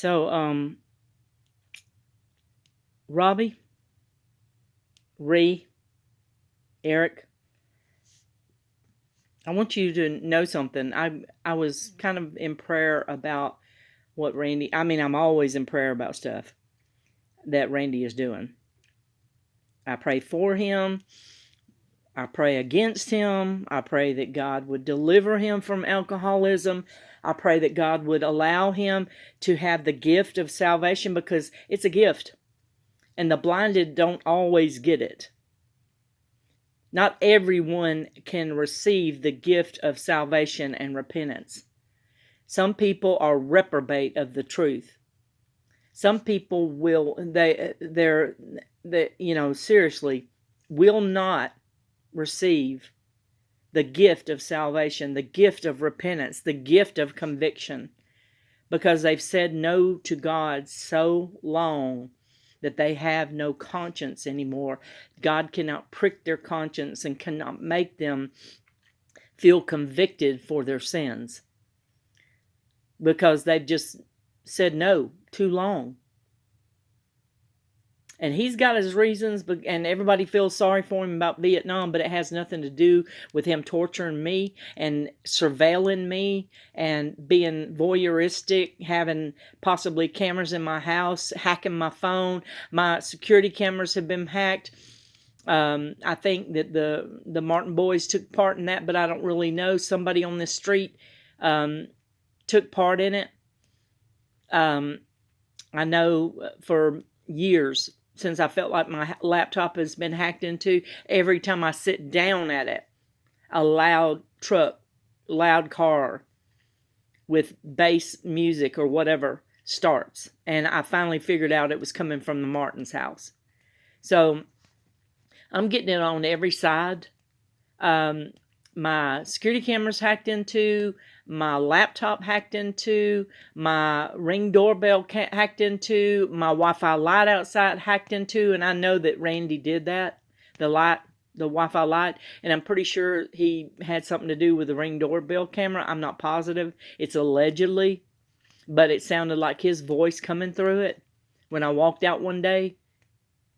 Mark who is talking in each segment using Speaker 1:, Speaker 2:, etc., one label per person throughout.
Speaker 1: So, Robbie, Ree, Eric, I want you to know something. I was kind of in prayer about what Randy. I mean, I'm always in prayer about stuff that Randy is doing. I pray for him. I pray against him. I pray that God would deliver him from alcoholism. I pray that God would allow him to have the gift of salvation, because it's a gift, and the blinded don't always get it. Not everyone can receive the gift of salvation and repentance. Some people are reprobate of the truth. Some people seriously will not receive the gift of salvation, the gift of repentance, the gift of conviction, because they've said no to God so long that they have no conscience anymore. God cannot prick their conscience and cannot make them feel convicted for their sins, because they've just said no too long. And he's got his reasons, and everybody feels sorry for him about Vietnam, but it has nothing to do with him torturing me and surveilling me and being voyeuristic, having possibly cameras in my house, hacking my phone. My security cameras have been hacked. I think that the Martin boys took part in that, but I don't really know. Somebody on this street took part in it. I know for years, since I felt like my laptop has been hacked into, every time I sit down at it, a loud truck, loud car with bass music or whatever starts. And I finally figured out it was coming from the Martin's house. So I'm getting it on every side. My security cameras hacked into, my laptop hacked into, my Ring doorbell hacked into, my Wi-Fi light outside hacked into, and I know that Randy did that, the Wi-Fi light, and I'm pretty sure he had something to do with the Ring doorbell camera. I'm not positive. It's allegedly, but it sounded like his voice coming through it when I walked out one day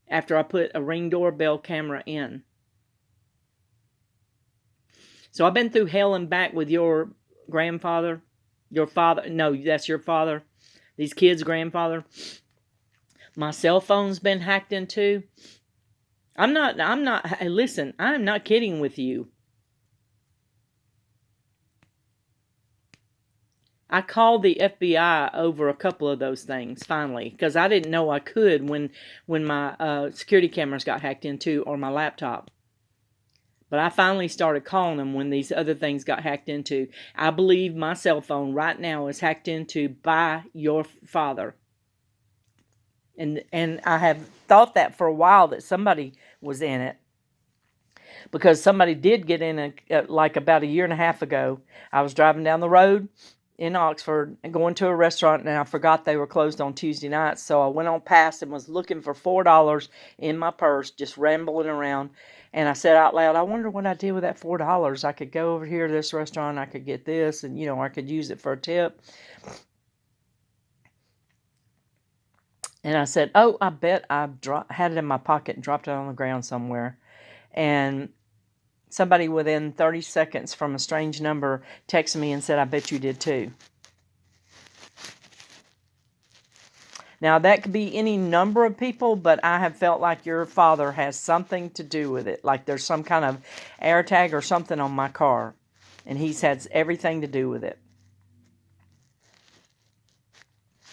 Speaker 1: after I put a Ring doorbell camera in. So I've been through hell and back with your grandfather, your father. No, that's your father. These kids' grandfather. My cell phone's been hacked into. Hey, listen, I'm not kidding with you. I called the FBI over a couple of those things finally, because I didn't know I could when my security cameras got hacked into, or my laptop. But I finally started calling them when these other things got hacked into. I believe my cell phone right now is hacked into by your father. And I have thought that for a while, that somebody was in it. Because somebody did get in like about a year and a half ago. I was driving down the road in Oxford and going to a restaurant, and I forgot they were closed on Tuesday nights. So I went on past and was looking for $4 in my purse, just rambling around. And I said out loud, I wonder what I did with that $4. I could go over here to this restaurant, I could get this, and I could use it for a tip. And I said, oh, I bet I had it in my pocket and dropped it on the ground somewhere. And somebody within 30 seconds from a strange number texted me and said, I bet you did too. Now, that could be any number of people, but I have felt like your father has something to do with it. Like there's some kind of air tag or something on my car, and he's had everything to do with it.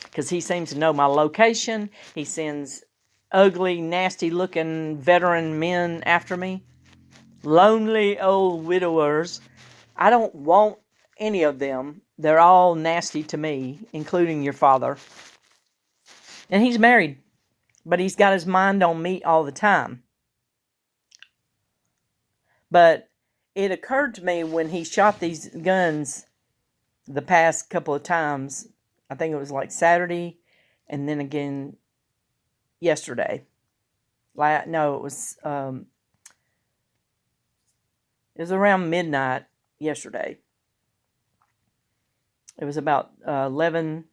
Speaker 1: Because he seems to know my location. He sends ugly, nasty-looking veteran men after me. Lonely old widowers. I don't want any of them. They're all nasty to me, including your father. And he's married, but he's got his mind on me all the time. But it occurred to me when he shot these guns the past couple of times, I think it was like Saturday and then again yesterday. No, it was around midnight yesterday. It was about 11:15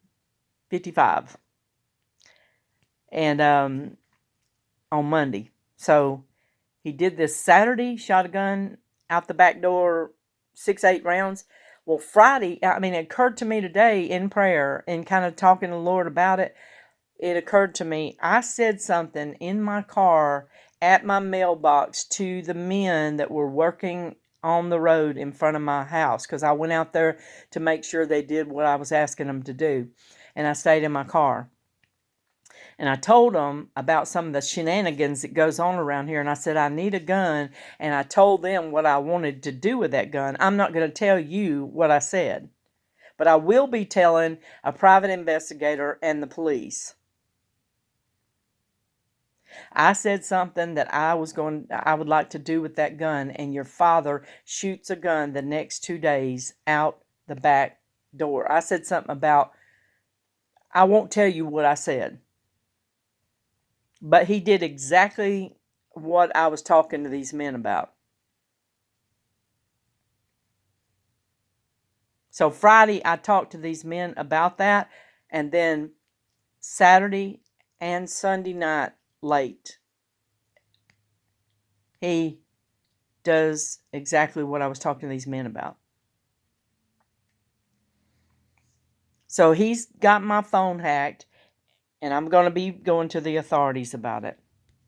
Speaker 1: 55. And on Monday. So he did this Saturday, shot a gun out the back door, 6-8 rounds. Well, Friday, it occurred to me today in prayer and kind of talking to the Lord about it. It occurred to me, I said something in my car at my mailbox to the men that were working on the road in front of my house, because I went out there to make sure they did what I was asking them to do. And I stayed in my car. And I told them about some of the shenanigans that goes on around here. And I said, I need a gun. And I told them what I wanted to do with that gun. I'm not going to tell you what I said, but I will be telling a private investigator and the police. I said something that I would like to do with that gun, and your father shoots a gun the next 2 days out the back door. I said something about, I won't tell you what I said. But he did exactly what I was talking to these men about. So Friday, I talked to these men about that. And then Saturday and Sunday night late, he does exactly what I was talking to these men about. So he's got my phone hacked, and I'm going to be going to the authorities about it.